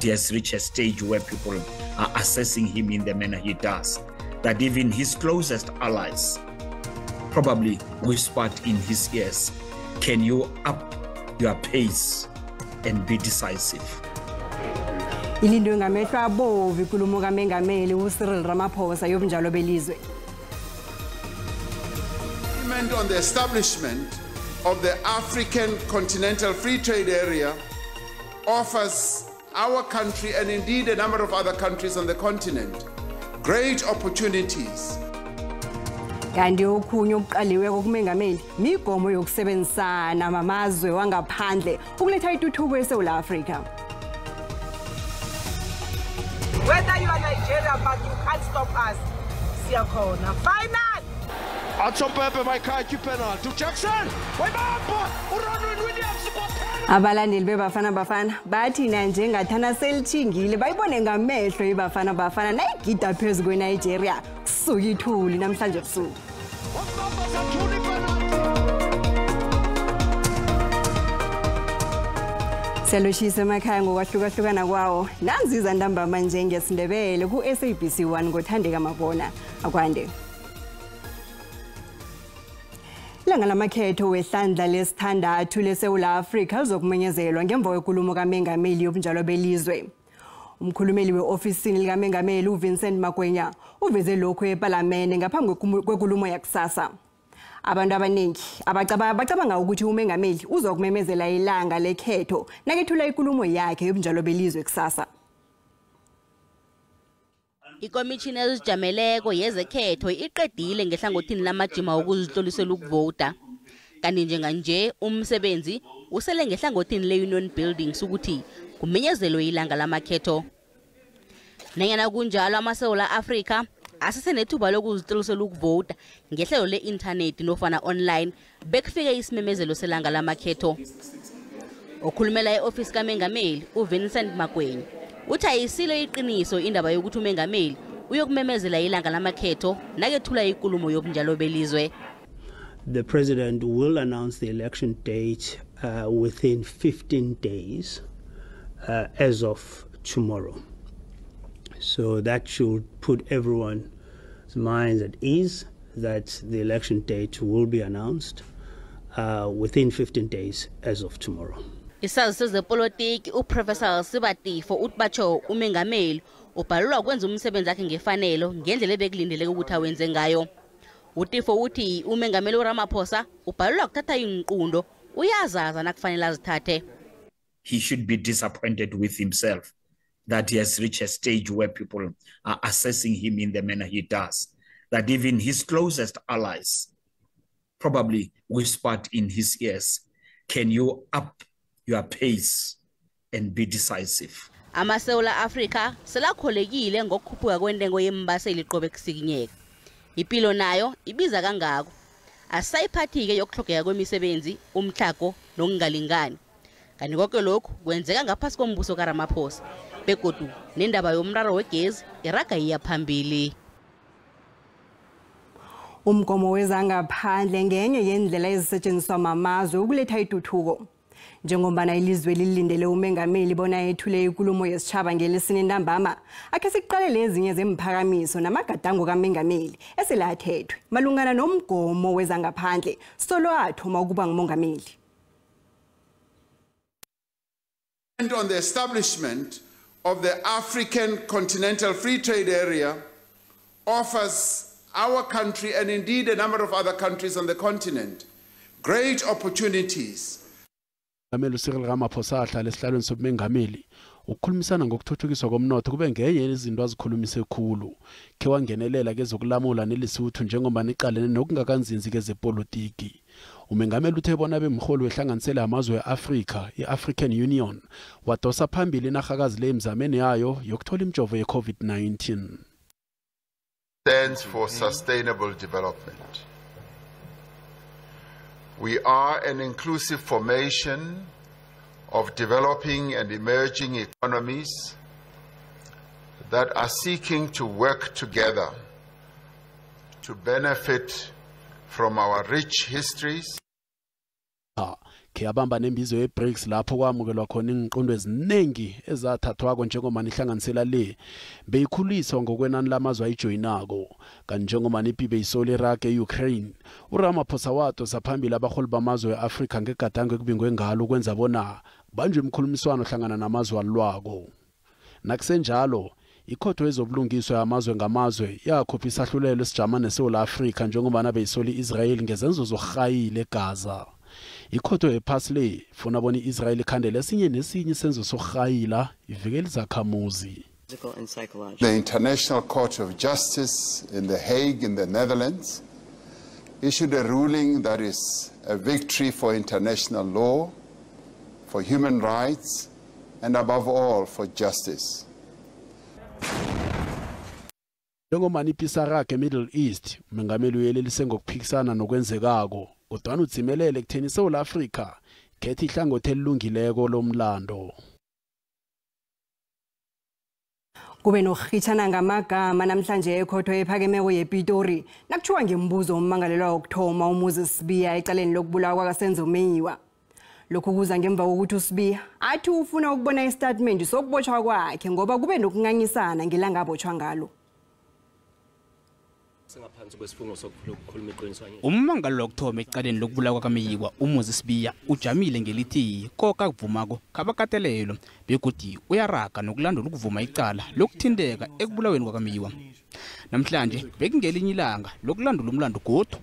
he has reached a stage where people are assessing him in the manner he does, that even his closest allies probably whispered in his ears, can you up your pace and be decisive? Ilindwe ngamehlo abovu ikulumo kaMengameli uCyril Ramaphosa yobunjalo belizwe. On the establishment of the African Continental Free Trade Area offers our country and indeed a number of other countries on the continent great opportunities. Kanti okhunye okuqaliwe kokuMengameli migomo yokusebenzisana namazwe wangaphandle ukuletha ituthuko eSouth Africa. Whether you are Nigeria, but you can't stop us. Siyakhona. Final! Atsopepe mayikhaya penalty to Jackson. Wayibamba uRonwen Williams ubophela. Abalandeli beBafana Bafana bathi na njengathana selithingile bayibone ngamehlo iBafana Bafana nayigida phezulu kweNigeria kusuka ithuli namhlanje ebusuku. Seloshise emakhaya ngokwahlukahlukana kwawo nanziza ntambama njengesindebele ku SABC 1 ngothandeka mabona akwande. Ilanga lamakhetho wehlandla lesithandathu leSouth Africa lizokumenyezelwa ngemva kwenkulumo kaMengameli yobunjalo belizwe. Umkhulumeli weofisini likaMengameli uVincent Magwenya uveze lokho eParliament ngaphambi kwenkulumo yakusasa. Abantu abaningi bacabanga ukuthi uMengameli uzokumemezela ilanga lekhetho nakethula inkulumo yakhe yobunjalo belizwe kusasa. Ikomishini ezijameleko yezekhetho iqedile ngehlangothini lamajima ukuzihlolisela ukuvota. Kanti njenganje umsebenzi usele ngehlangothini le-Union Buildings ukuthi kumenyezelwe ilanga lamakhetho. Nanyana kunjalo amaSouth Africa asesenethuba lokuzihlolisela ukuvota ngehlelo le-internet nofana online bekufike isimemezelo selanga lamakhetho. Okhulumela e-office kaMengameli uVincent Magwenya uthi ayisilo iqiniso indaba yokuthi uMengameli uyokumemezela ilanga lamakhetho nakethula inkulumo yobunjalo belizwe. The president will announce the election date within 15 days as of tomorrow. So that should put everyone's minds at ease that the election date will be announced within 15 days as of tomorrow. Isazi zepolitiki uProfessor Sibatifo utbacho uMengameli ubhalwa kwenza umsebenzi wakhe ngefanelo ngendlela ebekulindeleke ukuthi awenze ngayo. Utifo uthi uMengameli uRamaphosa ubhalwa kuthatha inqundo uyazaza nakufanele azithathe. He should be disappointed with himself that he has reached a stage where people are assessing him in the manner he does, that even his closest allies probably whispered in his ears, can you up your pace and be decisive? AmaSouth Africa selakholekile ngokukhuphuka kwentengo yembaseli qobe kusikinyeka. Impilo nayo ibiza kangako. Asayiphathike yokuhlogeka kwemisebenzi, umthlago nokungalingani. Kanti konke lokhu kwenzeka ngaphasi kombuso kaRamaphosa. Begodu nendaba yomraro wegezi iraga iyaphambili. Umgomo wezangaphandle ngenye yendlela ezisetshenziswa mamazwe ukuletha ituthuko. Njengombana ilizwe lilindele uMengameli bona ethule inkulumo yesitshaba ngelesine ntambama akhe siqalele ezinye zemphakamiso namagadango kaMengameli eselathethwe malungana nomgomo wezangaphandle solo athoma ukuba ngumongameli. On the establishment of the African Continental Free Trade Area offers our country and indeed a number of other countries on the continent great opportunities. uCyril Ramaphosa ahlala esihlalweni sobumengameli ukukhulumisana ngokuthuthukiswa komnotho kube ngenye yezinto azikhulumise khulu ke wangenelela kezokulamula nelisuthu njengoba niqalene nokungakanzinzi kezepolitiki. Umengameli uthe bona bemholi wehlanganisela amazwe eAfrika iAfrican Union wadosa phambili inarhakazi le emzameni yayo yokuthola imjovo yeCovid-19. Stands for sustainable development. We are an inclusive formation of developing and emerging economies that are seeking to work together to benefit from our rich histories. ke abamba nembizo ye-BRICS lapho kwamukelwa khona inqiqondo eziningi ezathathwako njengoba ihlanganisela le beyikhuliswa ngokwenani lamazwe ayijoyinako kanti njengoba ipibe isole Iraq e-Ukraine uRamaphosa wadosa phambili abaholi bamazwe e-Afrika ngegadango ekubingwe ngalo ukwenza bona banjwe imkhulumiswano hlangana namazwe alwako. Nakusenjalo ikhotho ezobulungiswa yamazwe ngamazwe yakhupha isahlulelo esijama neSouth Africa njengoba nabeyisoli Israel ngezenzo zokuhayile eGaza. Ikhotho ephasi le funa bona iIsrael ikhandele esinye nesinye isenzo sokuhayila ivikela izakhamuzi. The International Court of Justice in The Hague in the Netherlands issued a ruling that is a victory for international law, for human rights, and above all for justice. Njengoba iPisarake eMiddle East umengameli uyelelise ngokuphikisana nokwenzekako kodwa udzimelele ekutheni South Africa khetha ihlangothi elungileko lomlando. Kube nokuhitshana ngamagama namhlanje ekhotho ephakemeko yePitori nakuthiwa ngembuzo ummangalelwa wokuthoma uMoses Sibiya ecaleni lokubulawa kwakaSenzo Meyiwa. Lokhu kuza ngemva kokuthi uSibiya athi ufuna ukubona istatement sokubotshwa kwakhe ngoba kube nokunganyisana ngelanga abotshwa ngalo. Ummangalelwa wokuthoma ecaleni lokubulawa kwakaMeyiwa uMoses Sibiya ujamile ngelithi koka kuvumako kabakatelelo begodi uyaraga nokulandula ukuvuma icala lokuthindeka ekubulaweni kwakaMeyiwa. Namhlanje bekungelinye ilanga lokulandula umlando godu.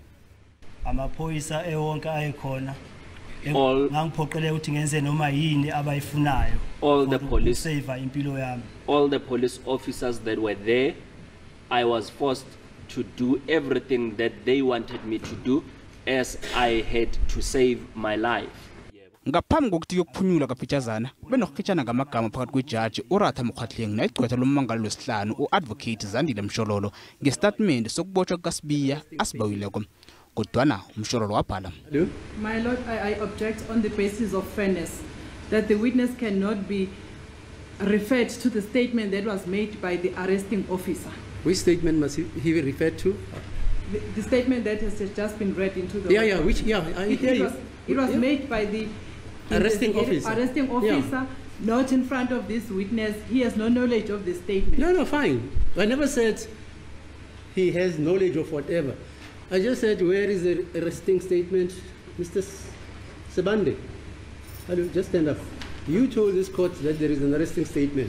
Amaphoyisa ewonke ayikhona ngangiphoqele ukuthi ngenze noma yini abayifunayo. All the police save impilo yami. All the police officers that were there, I was forced to do everything that they wanted me to do as I had to save my life. Ngaphambi kokuthi yokuphunyula kaPhithazana benokukhitshana ngamagama phakathi kwejaji uRatha Mokgatleng negqwetha lommangalelo wesihlanu uAdvocate Zandile Mshololo ngestatement sokubotshwa kukaSibiya asibawileko. Kodwana umshololo wabhala. My Lord, I object on the basis of fairness that the witness cannot be referred to the statement that was made by the arresting officer. Which statement must he be referred to? The statement that has just been read into the it was made by the arresting officer. Not in front of this witness. He has no knowledge of the statement. No, fine. I never said he has knowledge of whatever. I just said, where is the arresting statement, Mr. Sebande? Hello, just stand up. You told this court that there is an arresting statement.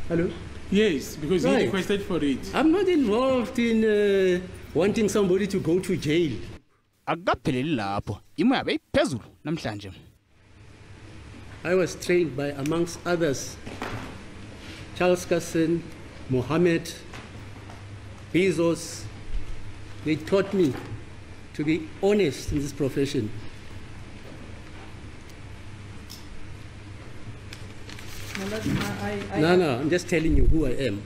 Hello? Yes, because he requested for it. I'm not involved in wanting somebody to go to jail. Akapheleli lapho imo yabe iphezulu namhlanje. I was trained by, amongst others, Charles Casson, Mohammed, Bezos. They taught me to be honest in this profession. My Lord, No, I'm just telling you who I am.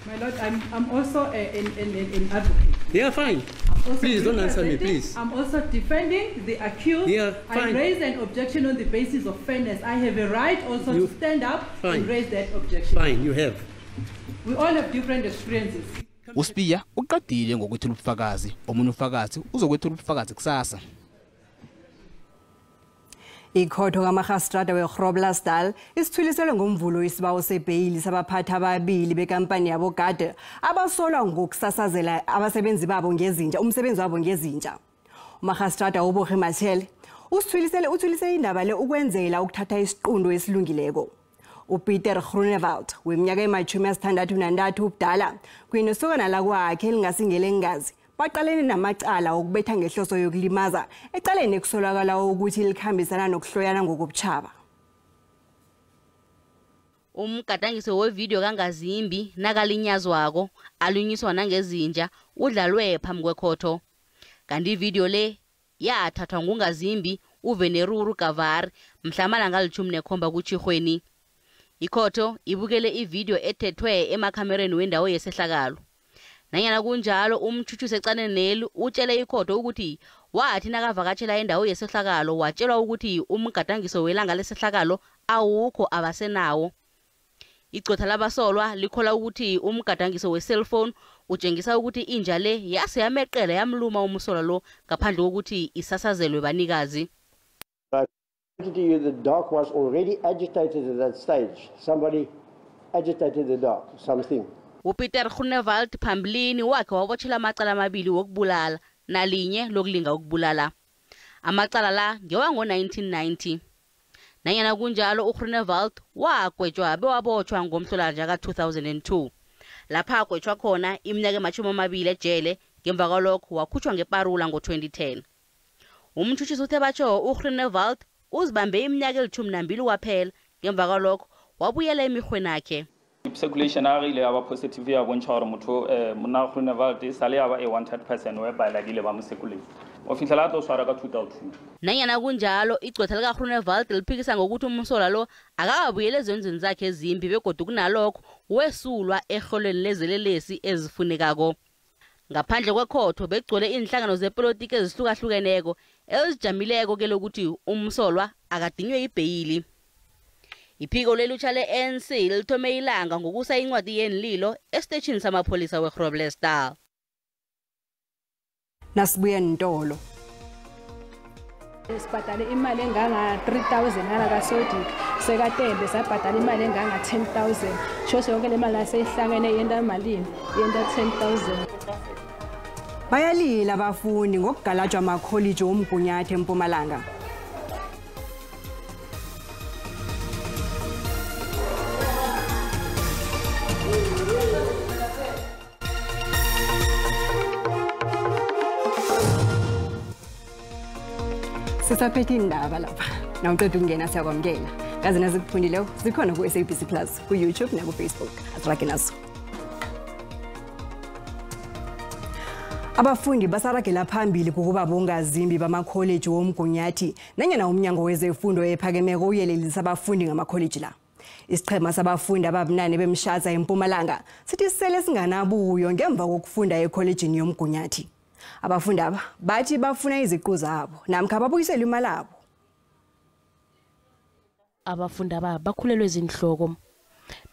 My Lord, I'm also an advocate. Yeah, fine. Please don't answer me, please. I'm also defending the accused. Yeah, fine. I raise an objection on the basis of fairness. I have a right also to stand up and raise that objection. Fine, you have. We all have different experiences. uSibiya uqadile ngokwethula ubufakazi omunye ufakazi uzokwethula ubufakazi kusasa. Ikhotho kaMagistrate weGroblersdal isithulisele ngomvulo isibawo sebhayili sabaphathi ababili bekampani yabo Gade abasolwa ngokusasazela abasebenzi babo ngezinja umsebenzi wabo ngezinja. uMagistrate uBoge Mashele uthulise indaba le ukwenzela ukuthatha isiqundo esilungileko. uPeter Groenewald weminyaka ema-63 ubudala kwinosokana la kwakhe elingasingele ngazi baqalene namacala okubetha ngehloso yokulimaza ecaleni ekusolakala ukuthi likhambisana nokuhloyana ngokobutshaba. Umgadangiso wevideo kaNgazimbi nakalinyazwako alunyiswa nangezinja udlalwe phambi kwekhotho. Kanti ivideo le yathathwa nguNgazimbi uVeneruru Kavari mhlamana ngal-17 kuTjhirhweni. Ikhotho ibukele ivideo ethethwe emakhamereni wendawo yesehlakalo. Nanyana kunjalo umthuthuse ecaneni neli utshele ikhotho ukuthi wathi nakavakatshela indawo yesehlakalo watshelwa ukuthi umgadangiso welanga lesehlakalo awukho abasenawo. Igcotha labasolwa likhola ukuthi umgadangiso we-cellphone utshengisa ukuthi inja le yase yameqela yamluma umsolwa lo ngaphandle kokuthi isasazelwe banikazi. The dog was already agitated at that stage. Somebody agitated the dog, something. uPeter Groenewald phambilini wakhe wabotshela amacala amabili wokubulala nalinye lokulinga ukubulala. Amacala la ngewango 1990. Nanyana kunjalo uGroenewald wagwetshwa bewabotshwa ngomhlolanja ka2002. Lapha agwetshwa khona iminyaka ema-20 ejele ngemva kwalokho wakhutshwa ngeparula ngo2010. Umtshutshisi uThebatsho uGroenewald uzibambe iminyaka eli-12 kwaphela ngemva kwalokho wabuyela emihweni yakhe. Circulation a ile aba positive ya bontsha gore motho mona Groenewald sale ya ba a wanted person whereby la ile ba mo circulate. Official ato swara ka 2002. Nanyana kunjalo igcwetha lika Groenewald liphikisa ngokuthi umsola lo akabuyele ezenzweni zakhe ezimbi begodwa kunalokho wesulwa eholweni lezelelesi ezifunekako. Ngaphandle kwekhotho begcwele inhlangano zepolitiki ezihlukahlukeneko ezijamileko ke lokuthi umsolwa akadinywe ibhayili. Iphiko lelutsha le-ANC lithome ilanga ngokusa incwadi yenililo esiteshini samapholisa weGroblersdal. Nasibuye Ntolo. Sibhadale imali enganga 3000 ngala kaSodic sekatembe sabhadala imali enganga 10000 shose yonke le mali aseyihlangene yenda malini yenda 10000. Bayalila abafundi ngokugalajwa amakholeji omgunyathi eMpumalanga. Sisaphethe indaba lapha. Nawuqeda ukungena siyakwamkela. Kaze nazikuphundileyo zikhona ku SABC Plus, ku YouTube naku Facebook. Asirage naso. Abafundi basaragela phambili kukuba bongazimbi bamakholeji womgunyathi nanyana umnyango wezefundo ephakemeko uyelelisa abafundi ngamakholeji la. Isichema sabafundi ababunane bemshaza eMpumalanga sithi sele singanabuyo ngemva kokufunda ekholejini yomgunyathi. Abafundi aba bathi bafuna iziqu zabo namkha babuyisele imali yabo. Abafundi aba bakhulelwe izinhloko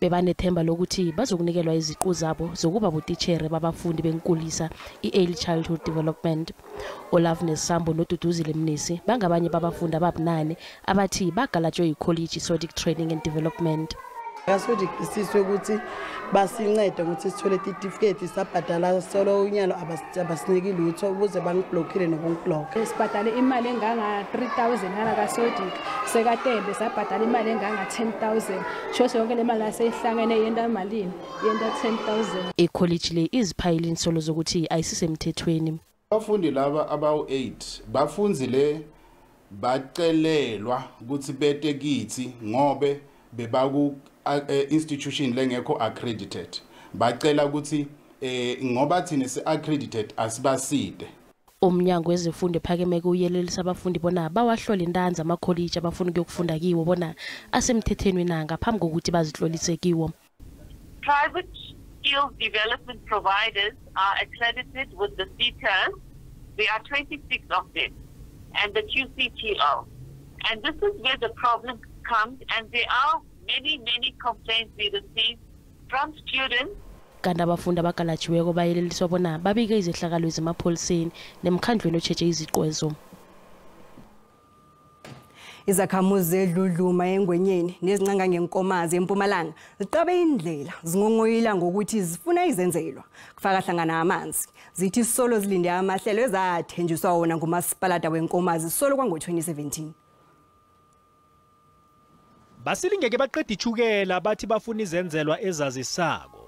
bebanethemba lokuthi bazokunikelwa iziqu zabo zokuba botitshere babafundi benkulisa i-early childhood development. Olavnes Sambo noDuduzile Mnisi bangabanye babafundi ababunane abathi bagalajwe iCollege Sodic Training and Development. Sodic isizwe ukuthi basincede ukuthi sithole certificate sabhadala solo unyalo abasiniki lutho ukuze bangiblockile nokungiblock. Sibhadale imali enganga 3000 ngala kaSodic sekatembe sabhadala imali enganga 10000 shose yonke le mali aseyihlangene yenda malini yenda 10000. iCollege le iziphayile insolo zokuthi ayisisemthethweni. Abafundi laba abawu8 bafunzile bacelelwa ukuthi bete kithi ngobe bebaku institution lengekho accredited. Bacela ukuthi ngoba thina se accredited asibaside. Umnyango wezefundo ephakemeko uyelelisa abafundi bona bawahlole indanza amakholeji abafuna ukufunda kiwo bona asemthethweni na ngaphambi kokuthi bazihlolise kiwo. Private skills development providers are accredited with the CETA. There are 26 of them, and the QCTO. And this is where the problem comes, and there are many complaints we receive from students. Kanti abafundi abagalajiweko bayeleliswa bona babike izehlakalo ezemapholiseni nemkhandlweni otsheje iziqwezo. Izakhamuzi zedludluma engwenyeni nezincanga ngenkomazi eMpumalanga ziqabe indlela zingongoyila ngokuthi zifuna izenzelwa kufaka hlangana amanzi. Zithi solo zilinde amahlelo ezathenjiswa wona ngumasipalata wenkomazi solo kwango-2017. Basilingeke baqeda ichukela bathi bafuna izenzelwa ezazisako.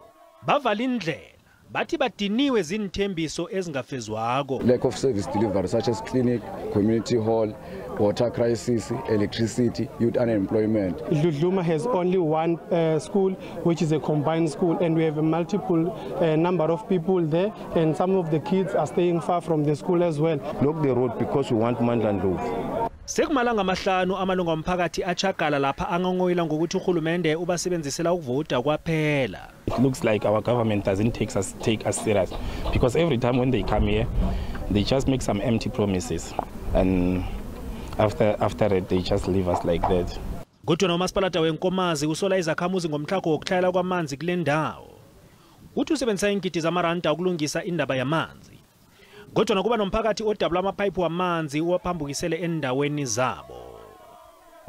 Bavala indlela bathi badiniwe zinthembiso ezingafezwako. Lack of service delivery such as clinic, community hall, water crisis, electricity, youth unemployment. Dludluma has only one school, which is a combined school, and we have a multiple number of people there, and some of the kids are staying far from the school as well. Block the road because we want Mandla Roof. Sekumalanga amahlanu amalungu omphakathi achagala lapha angongoyila ngokuthi uhulumende ubasebenzisela ukuvota kwaphela. It looks like our government doesn't take us serious because every time when they come here they just make some empty promises and after it they just leave us like that. Kodwa nomasipalata wenkomazi usola izakhamuzi ngomhlako wokuthayela kwamanzi kule ndawo. Uthi usebenzisa ingidi zamaranda ukulungisa indaba yamanzi. Kodwa nakuba nomphakathi odabula amapipe wamanzi waphambukisele endaweni zabo.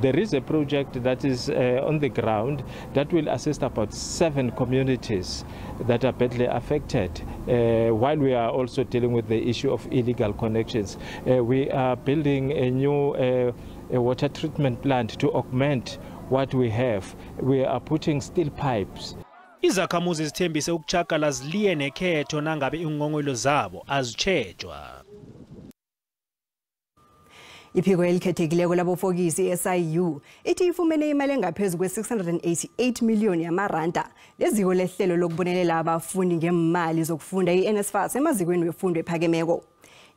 There is a project that is on the ground that will assist about 7 communities that are badly affected, while we are also dealing with the issue of illegal connections. We are building a new water treatment plant to augment what we have. We are putting steel pipes. Izakhamuzi zithembise ukuchakala ziliye nekhetho nangabe ingongwelo zabo azitshejwa. Iphiko elikhethekileko labofokisi SIU ithi ifumene imali engaphezulu kwe-688 million yamaranda leziko lehlelo lokubonelela abafundi ngemali zokufunda i-NSFAS emazikweni wefundo ephakemeko.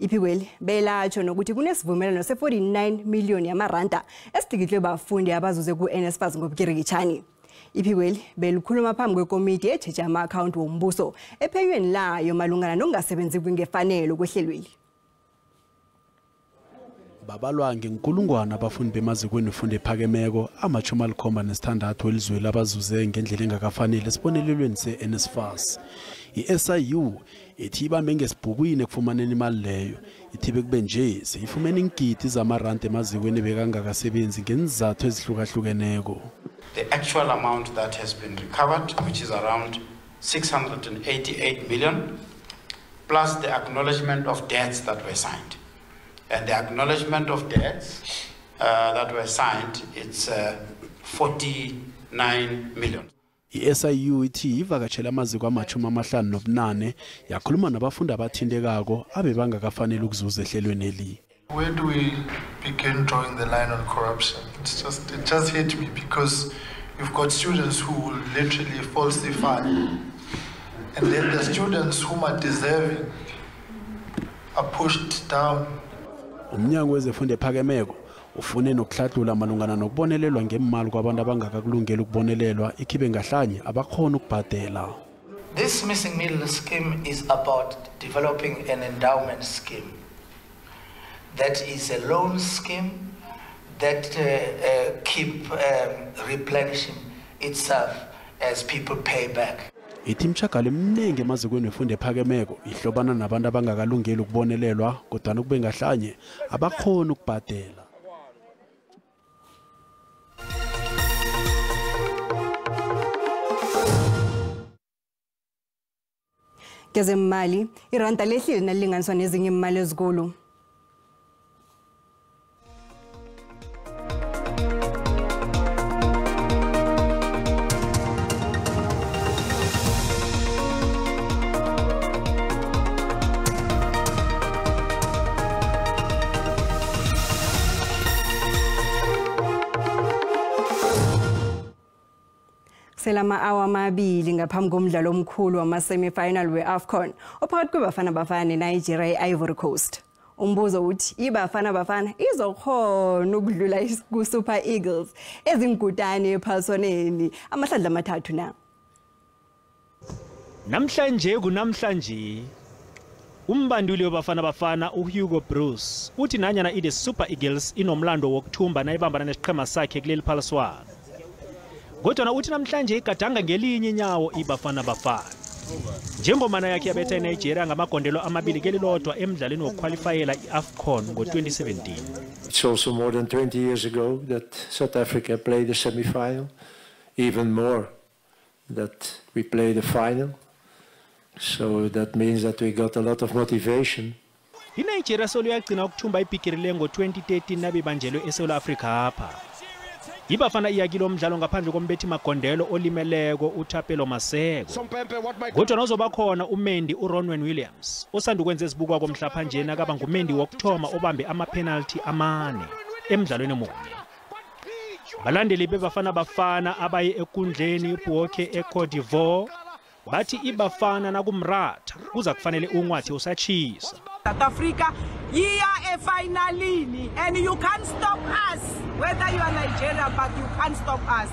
Iphiko belatsho nokuthi kunesivumelano se-49 million yamaranda esidikitlwe bafundi abazuze ku-NSFAS ngobukirikitshani. Iphiko belikhuluma phambi kwekomiti ejeje ama-akhawunti wombuso ephenyweni layo malungana nokungasebenzi ngefanelo kwehlelweli. Babalwa ngenkulungwana abafundi bemazikweni wefundo ephakemeko ama-76 welizwe abazuze ngendlela engakafanele esibonelelweni se-NSFAS. I-SIU ithi ibambe ngesibhukwini ekufumaneni imali leyo. Ithi bekube nje seyifumene iingidi zamaranda emazikweni ebekangakasebenzi ngenzathu ezihlukahlukeneko. The actual amount that has been recovered, which is around 688 million, plus the acknowledgement of debts that were signed. And the acknowledgement of debts that were signed, it's 49 million. I-SIU ithi ivakatshela amaziko ama-58 yakhuluma nabafundi abathindekako abebangakafanele ukuzuza ehlelweni eli. Where do we begin drawing the line on corruption? It just hit me because you've got students who will literally falsify, and then the students whom are deserving are pushed down. Umnyango wezefundo ephakemeko ufune nokuhlathulula malungana nokubonelelwa ngemali kwabantu abangakakulungela ukubonelelwa ikhibe ngahlanye abakhona ukubhadela. This missing middle scheme is about developing an endowment scheme. That is a loan scheme that keep replenishing itself as people pay back. Ithi imchakalo eminingi emazikweni wefundo ephakemeko ihlobana nabantu abangakalungeli ukubonelelwa kodwa kube ngahlanye abakhona ukubhadela. Kezemali iranda lehlile nalinganiswa nezinye imali ezikolo. Selama awa amabili ngaphambi komdlalo omkhulu wama-semi-final we-AFCON ophakathi kwebafana neNigeria e-Ivory Coast. Umbuzo uthi ibafana izokhona ukudlula ku-Super Eagles ezingudane ephaliswaneni amahlandla amathathu na. Namhlanje umbanduli wabafana uHugo Bruce uthi nanyana the Super Eagles inomlando wokuthumba nayibambana nesiqhema sakhe kuleli phaliswano. Kodwa uthi namhlanje igadanga ngelinye inyawo ibafana. Njengomana yakhe yabetha eNigeria ngamagondelo amabili kelilodwa emidlalweni wokuqualifyela iAFCON ngo-2017. It's also more than 20 years ago that South Africa played the semi-final, even more that we played the final. So that means that we got a lot of motivation. iNigeria solo yagcina ukuthumba ibhigiri ngo-2013 nabibanjelwe eSouth Africa apha. Ibafana iyakilo umdlalo ngaphandle kombethi magondelo olimeleko uThapelo Maseko. Kodwa nozoba khona uMendi uRonwen Williams osanda ukwenza ezibukwa komhlapha nje nakaba nguMendi wokuthoma obambe ama-penalty amane emidlalweni omunye. Balandeli bebafana abaye ekundleni Buoke eCote d'Ivoire bathi ibafana nakumratha kuza kufanele ungwathi usachisa. South Africa yeah finalini and you can't stop us whether you are Nigeria but you can't stop us.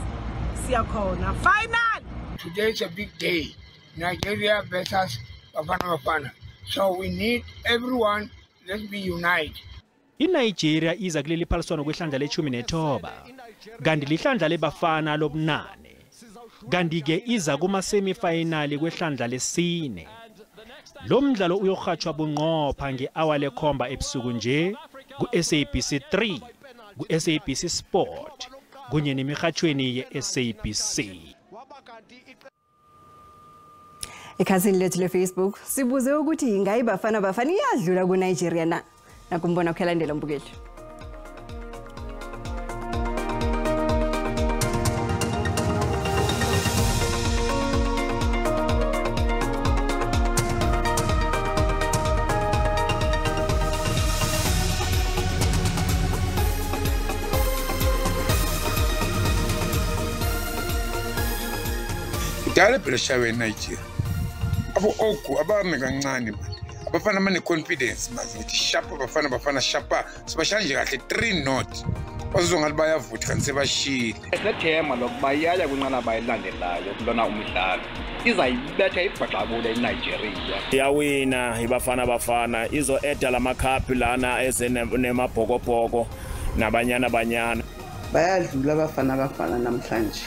Siyakhona final. Today is a big day. Nigeria versus Bafana. So we need everyone, let's be united. iNigeria iza kuleli phaliswano kwehlandla le-19 kanti lihlandla lebafana lobunane. Kanti ke iza kuma-semi-final kwehlandla lesine. Lo mdlalo uyokhatshwa bunqopha nge-hour lekhomba ebusuku nje ku-SABC 3 ku-SABC Sport kunye nemirhatshweni ye-SABC. Ekhasini lethu le-Facebook sibuze ukuthi ingayi Bafana Bafana iyadlula ku-Nigeria na? Nakumbona ukhelandela mbukeli. Dala beshawe Nigeria. Abo oku abame kancane manje. Abafana mane confidence manje ngithi sharp Bafana sharpa sibashanje kahle 3-0. Bazongathi bayavutha kanti sebashile. Sethema lokuba iyaya kwinqanaba elilandelayo kulona umdlalo. Izayibetha ibhaqabule eNigeria. Iyawina iBafana izo edala amakhaphi lana esenemabhokobhoko nabanyana. Bayadlula Bafana namhlanje.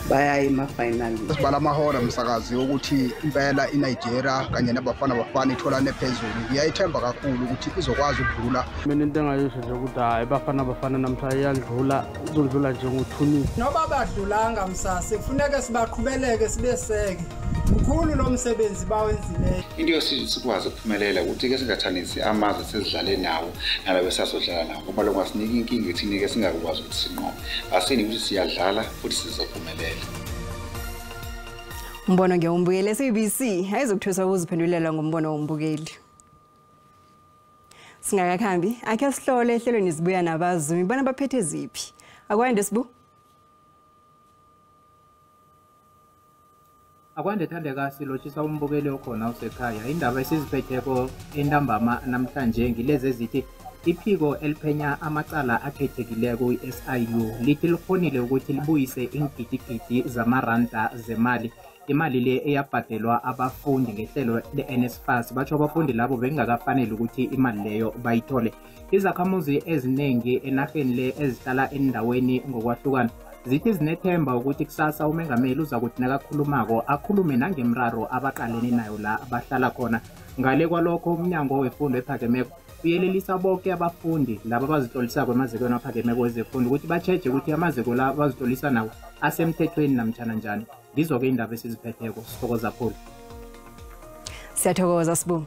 Baya ema-finali. Sibala amahora msakazi ukuthi impela iNigeria kanye naBafana itholane phezulu. Ngiyayithemba kakhulu ukuthi izokwazi ukudlula. Mina into engayisho nje ukuthi hayi Bafana namhlanje iyadlula, izodlula nje ngo-2-0. Noba badlulanga msase kufuneka sibaqhubeleke sibeseke. Mkhulu lo msebenzi bawenzileyo. Into yosizo sikwazi ukuphumelela ukuthi ke singathanisi amazwe sesidlale nawo nalabe sasodlala nawo ngoba lokho asinika inkinga ethini ke singakwazi ukuthi sinqobe. Asini ukuthi siyadlala futhi sizophumelela. Umbono ngeumbukeli SABC ayizokuthusa ukuziphendulela ngombono wombukeli. Singakakhambi akhe sihlole ehlelweni sibuya nabazumi bona baphethe ziphi. Akwande sibu? Akwande thandeka silotshisa umbukeli okhona usekhaya. Indaba esiziphetheko entambama namhlanje ngilezi ezithi iphiko eliphenya amacala akhethekileko i-SIU lithi likhonile ukuthi libuyise ingidigidi zamaranda zemali. Imali le eyabhadelwa abafundi ngehlelo le-NSFAS batsho abafundi labo bengakafanele ukuthi imali leyo bayithole. Izakhamuzi eziningi enarheni le ezihlala endaweni ngokwahlukana zithi zinethemba ukuthi kusasa umengameli uza kuthi nakakhulumako akhulume nangemraro abaqalene nayo la abahlala khona. Ngale kwalokho umnyango wefundo ephakemeko uyelelisa bonke abafundi laba abazihlolisako emazikweni aphakemeko wezefundo ukuthi batsheje ukuthi amaziko la abazihlolisa nawo asemthethweni namtjana njani. Ndizo-ke indaba esiziphetheko sithokoza khulu. Siyathokoza sibu.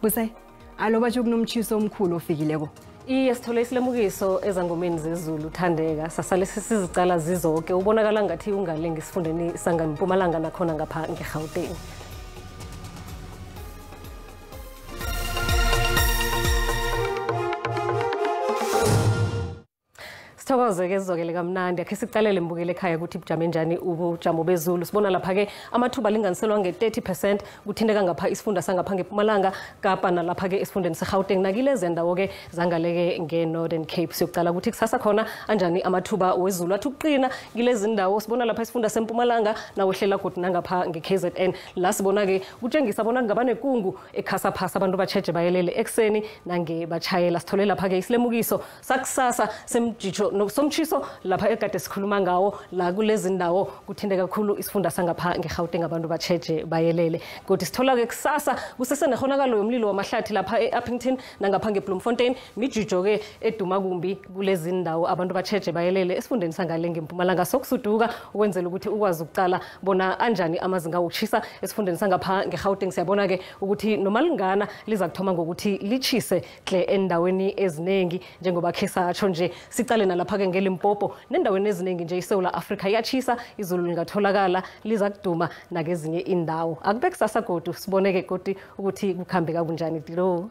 Busayi alo batsho kunomtshiso omkhulu ofikileko. Iye sithole isilemukiso ezangomeni zezulu Thandeka sasale sizicala zizoke ubonakala ngathi ungalengi isifundeni sangaMpumalanga nakhona ngapha ngeGauteng. Sithokoze ke sizokele kamnandi akhe sicalele mbukele ekhaya ukuthi bujame njani ubujamo bezulu. Sibona lapha ke amathuba linganiselwa nge-30% kuthindeka ngapha isifunda sangapha ngeMpumalanga Kapa nalapha ke esifundeni seGauteng nakilezi ndawo ke zangaleke ngeNorthern Cape. Siyocala ukuthi kusasa khona anjani amathuba wezulu athi ukuqina kilezi ndawo. Sibona lapha isifunda seMpumalanga nawehlela godi nangapha ngeKZN la sibona ke kutshengisa bona ngabane kungu ekhasa phasa abantu batsheje bayelele ekseni nange bachayela. Sithole lapha ke isilemukiso sakusasa semjijo somtshiso lapha ekade sikhuluma ngawo la kulezi ndawo kuthindeka kakhulu isifunda sangapha ngeGauteng abantu batsheje bayelele. Kodwa sithola ke kusasa kusesenehonakalo yomlilo wamahlathi lapha eUppington nangapha ngeBloemfontein mijijo ke eduma kumbi kulezi ndawo abantu batsheje bayelele esifundeni sangale ngeMpumalanga sokusuduka ukwenzela ukuthi ukwazi ukucala bona anjani amazinga okuchisa esifundeni sangapha ngeGauteng. Siyabona ke ukuthi nomalingana liza kuthoma ngokuthi lichise hle endaweni eziningi njengoba khesatsho nje sicale lapha ke ngeLimpopo nendaweni eziningi nje iSouth Africa yachisa izulu lingatholakala liza kuduma nakezinye indawo akube kusasa kodwa siboneke kodwa ukuthi kukhambeka kunjani dilo.